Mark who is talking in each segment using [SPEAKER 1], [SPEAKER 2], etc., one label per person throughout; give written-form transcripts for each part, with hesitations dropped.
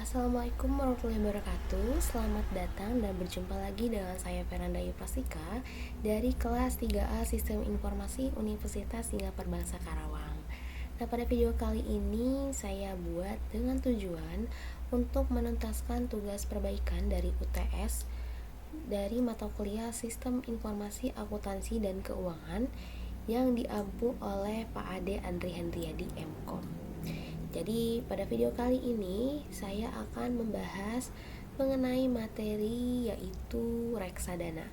[SPEAKER 1] Assalamualaikum warahmatullahi wabarakatuh. Selamat datang dan berjumpa lagi dengan saya Veranda Yupastika dari kelas 3A Sistem Informasi Universitas Singapura Bangsa Karawang. Nah, pada video kali ini saya buat dengan tujuan untuk menuntaskan tugas perbaikan dari UTS dari mata kuliah Sistem Informasi Akuntansi dan Keuangan yang diampu oleh Pak Ade Andri Hendriadi MKom. Jadi pada video kali ini saya akan membahas mengenai materi yaitu reksadana.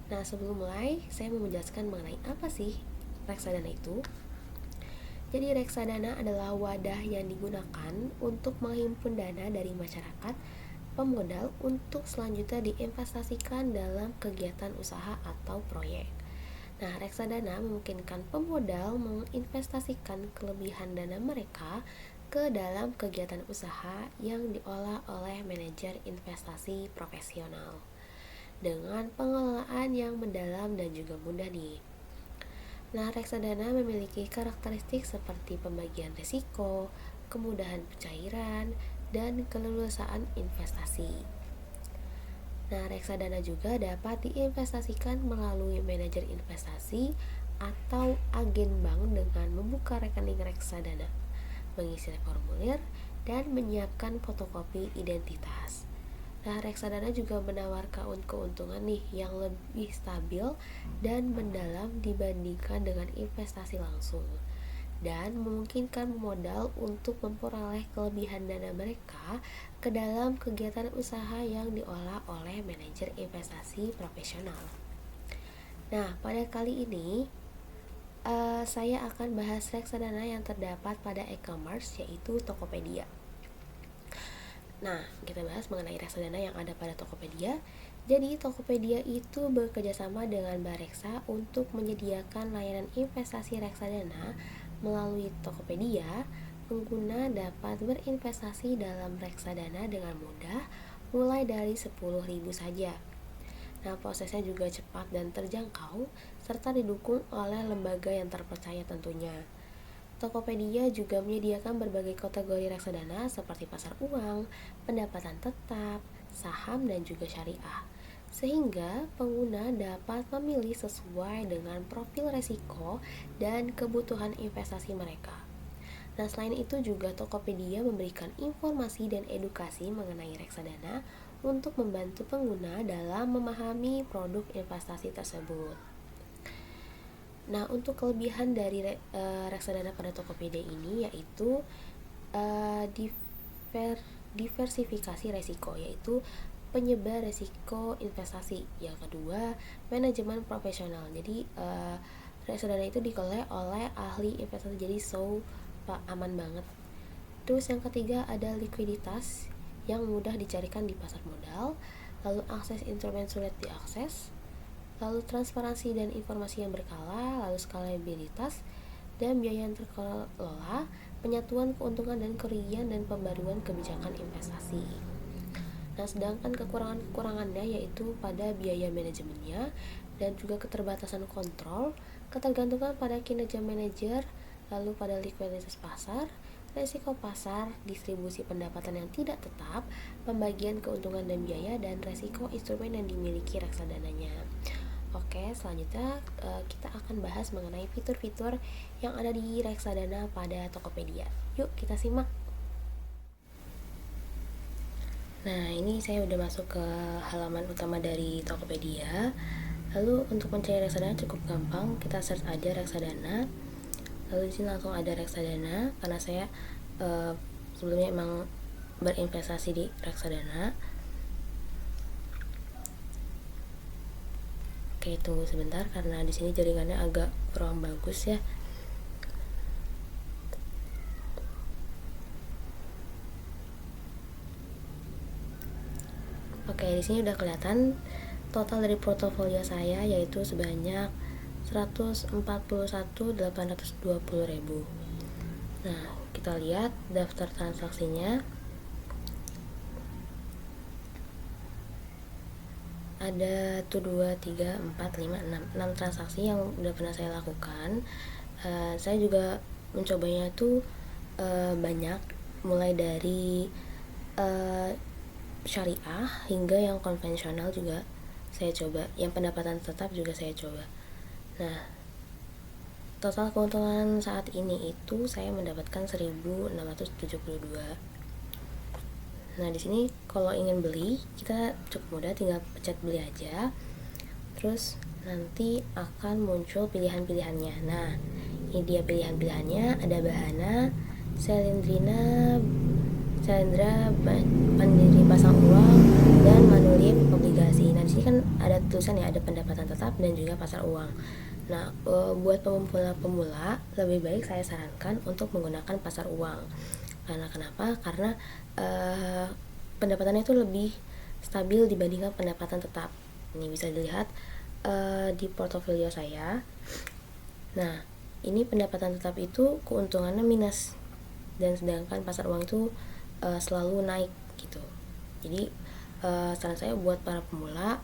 [SPEAKER 1] Nah, sebelum mulai saya mau menjelaskan mengenai apa sih reksadana itu. Jadi reksadana adalah wadah yang digunakan untuk menghimpun dana dari masyarakat pemodal untuk selanjutnya diinvestasikan dalam kegiatan usaha atau proyek. Nah, reksadana memungkinkan pemodal menginvestasikan kelebihan dana mereka ke dalam kegiatan usaha yang diolah oleh manajer investasi profesional dengan pengelolaan yang mendalam dan juga mudah nih. Nah, reksadana memiliki karakteristik seperti pembagian risiko, kemudahan pencairan, dan keleluasaan investasi. Nah, reksadana juga dapat diinvestasikan melalui manajer investasi atau agen bank dengan membuka rekening reksadana, mengisi formulir, dan menyiapkan fotokopi identitas. Nah, reksadana juga menawarkan keuntungan nih yang lebih stabil dan mendalam dibandingkan dengan investasi langsung, dan memungkinkan pemodal untuk memperoleh kelebihan dana mereka ke dalam kegiatan usaha yang diolah oleh manajer investasi profesional. Nah, pada kali ini saya akan bahas reksadana yang terdapat pada e-commerce yaitu Tokopedia. Nah, kita bahas mengenai reksadana yang ada pada Tokopedia. Jadi, Tokopedia itu bekerjasama dengan Bareksa untuk menyediakan layanan investasi reksadana. Melalui Tokopedia, pengguna dapat berinvestasi dalam reksadana dengan mudah, mulai dari 10.000 saja. Nah, prosesnya juga cepat dan terjangkau, serta didukung oleh lembaga yang terpercaya tentunya. Tokopedia juga menyediakan berbagai kategori reksadana seperti pasar uang, pendapatan tetap, saham, dan juga syariah, sehingga pengguna dapat memilih sesuai dengan profil resiko dan kebutuhan investasi mereka. Nah, selain itu juga Tokopedia memberikan informasi dan edukasi mengenai reksadana untuk membantu pengguna dalam memahami produk investasi tersebut. Nah, untuk kelebihan dari reksadana pada Tokopedia ini yaitu diversifikasi resiko, yaitu penyebar resiko investasi. Yang kedua, manajemen profesional. Jadi reksadana itu dikelola oleh ahli investasi, jadi aman banget. Terus yang ketiga ada likuiditas yang mudah dicarikan di pasar modal, lalu akses instrumen sulit diakses, lalu transparansi dan informasi yang berkala, lalu skalabilitas dan biaya yang terkelola, penyatuan keuntungan dan kerugian, dan pembaruan kebijakan investasi. Nah, sedangkan kekurangannya yaitu pada biaya manajemennya dan juga keterbatasan kontrol, ketergantungan pada kinerja manajer, lalu pada likuiditas pasar, resiko pasar, distribusi pendapatan yang tidak tetap, pembagian keuntungan dan biaya, dan resiko instrumen yang dimiliki reksadananya. Oke, selanjutnya kita akan bahas mengenai fitur-fitur yang ada di reksadana pada Tokopedia. Yuk kita simak. Nah, ini saya udah masuk ke halaman utama dari Tokopedia. Lalu untuk mencari reksadana cukup gampang, kita search aja reksadana. Lalu di sini langsung ada reksadana karena saya sebelumnya emang berinvestasi di reksadana. Oke, tunggu sebentar karena di sini jaringannya agak kurang bagus ya. Oke, di sini udah kelihatan total dari portofolio saya yaitu sebanyak 141.820.000. Nah, kita lihat daftar transaksinya. Ada 1, 2, 3, 4, 5, 6 transaksi yang udah pernah saya lakukan. Saya juga mencobanya tuh banyak, mulai dari syariah hingga yang konvensional juga saya coba, yang pendapatan tetap juga saya coba. Nah, total keuntungan saat ini itu saya mendapatkan 1.672. Nah, di sini kalau ingin beli, kita cukup mudah, tinggal pencet beli aja. Terus nanti akan muncul pilihan-pilihannya. Nah, ini dia pilihan-pilihannya, ada Bahana, Selendrina, Selendra, Pandiri Pasang Uang, dan Manulip Obligasi. Nah, di sini kan ada tulisan ya, ada pendapatan tetap dan juga pasar uang. Nah, buat pemula lebih baik saya sarankan untuk menggunakan pasar uang. Karena kenapa? Karena pendapatannya itu lebih stabil dibandingkan pendapatan tetap. Ini bisa dilihat di portofolio saya. Nah, ini pendapatan tetap itu keuntungannya minus, dan sedangkan pasar uang itu selalu naik gitu. Jadi saran saya buat para pemula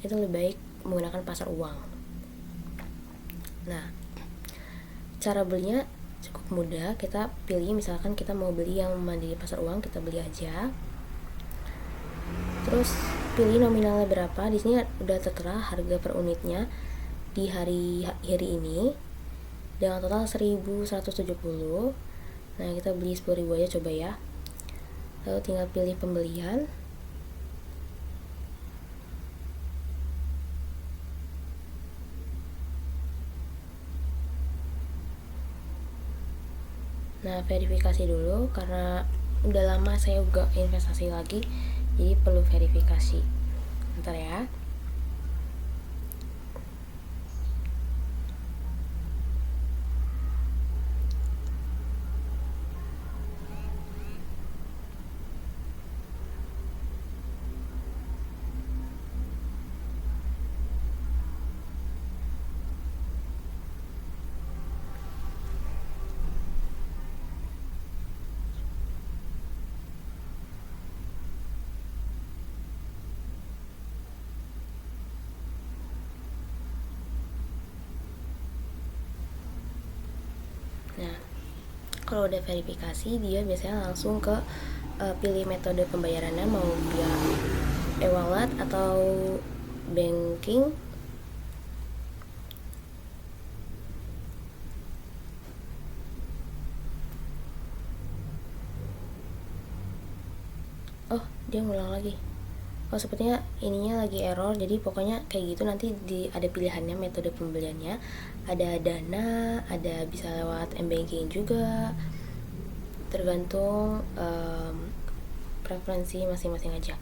[SPEAKER 1] itu lebih baik menggunakan pasar uang. Nah, cara belinya cukup mudah. Kita pilih, misalkan kita mau beli yang mandiri pasar uang, kita beli aja. Terus pilih nominalnya berapa. Di sini udah tertera harga per unitnya di hari ini dengan total 1.170. Nah, kita beli 10.000 aja coba ya. Lalu tinggal pilih pembelian. Nah, verifikasi dulu karena udah lama saya juga investasi lagi, jadi perlu verifikasi. Bentar ya. Nah, kalau udah verifikasi, dia biasanya langsung ke pilih metode pembayarannya, mau via e-wallet atau banking. Oh, dia ngulang lagi. Oh, sepertinya ininya lagi error. Jadi pokoknya kayak gitu, nanti ada pilihannya metode pembeliannya, ada Dana, ada bisa lewat m-banking juga, tergantung preferensi masing-masing aja.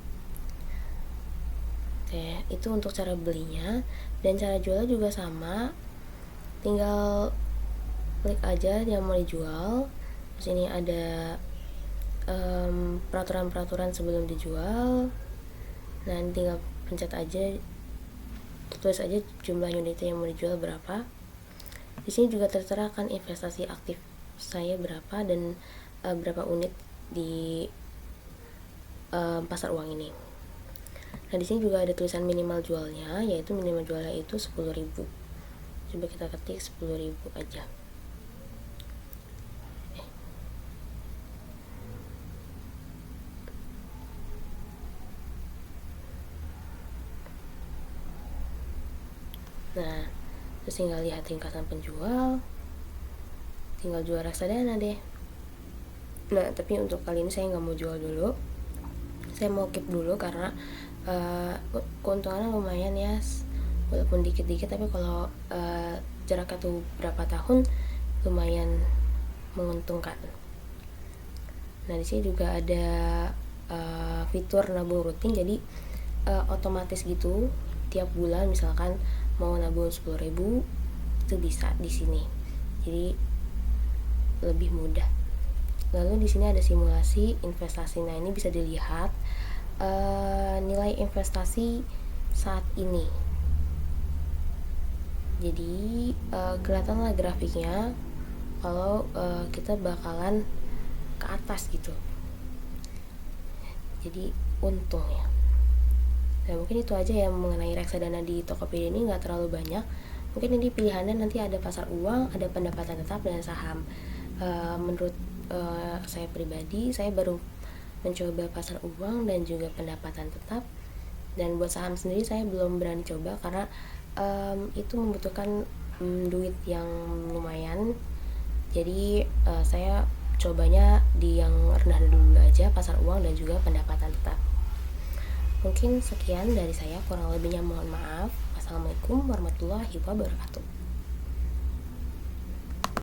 [SPEAKER 1] Oke, itu untuk cara belinya. Dan cara jualnya juga sama, tinggal klik aja yang mau dijual. Terus ini ada peraturan-peraturan sebelum dijual. Nah, tinggal pencet aja, tulis aja jumlah unitnya yang mau dijual berapa. Di sini juga tertera kan investasi aktif saya berapa dan berapa unit di pasar uang ini. Nah, di sini juga ada tulisan minimal jualnya, yaitu minimal jualnya itu 10.000. Coba kita ketik 10.000 aja. Nah, terus tinggal lihat ringkasan penjual, tinggal jual reksadana deh. Nah, tapi untuk kali ini saya nggak mau jual dulu, saya mau keep dulu karena keuntungannya lumayan ya, walaupun dikit-dikit, tapi kalau jaraknya tuh berapa tahun lumayan menguntungkan. Nah, di sini juga ada fitur nabung rutin, jadi otomatis gitu tiap bulan misalkan mau nabung 10.000 itu bisa di sini, jadi lebih mudah. Lalu di sini ada simulasi investasi. Nah, ini bisa dilihat nilai investasi saat ini. Jadi kelihatanlah grafiknya kalau kita bakalan ke atas gitu, jadi untung ya. Nah, mungkin itu aja ya mengenai reksadana di Tokopedia ini, nggak terlalu banyak. Mungkin ini pilihannya nanti ada pasar uang, ada pendapatan tetap, dan saham. Menurut saya pribadi, saya baru mencoba pasar uang dan juga pendapatan tetap. Dan buat saham sendiri saya belum berani coba karena itu membutuhkan duit yang lumayan. Jadi saya cobanya di yang rendah dulu aja, pasar uang dan juga pendapatan tetap. Mungkin sekian dari saya, kurang lebihnya mohon maaf. Wassalamualaikum warahmatullahi wabarakatuh.